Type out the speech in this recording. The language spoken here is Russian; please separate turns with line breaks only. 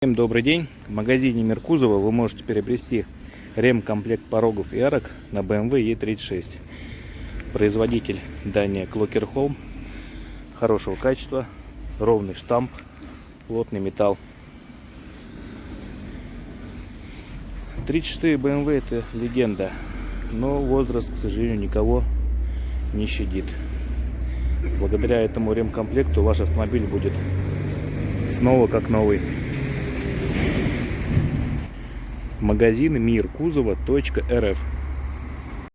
Всем добрый день! В магазине Мир Кузова вы можете приобрести ремкомплект порогов и арок на BMW E36. Производитель Дания Клокерхолм. Хорошего качества, ровный штамп, плотный металл. 36 BMW это легенда, но возраст, к сожалению, никого не щадит. Благодаря этому ремкомплекту ваш автомобиль будет снова как новый. Магазин миркузова.рф.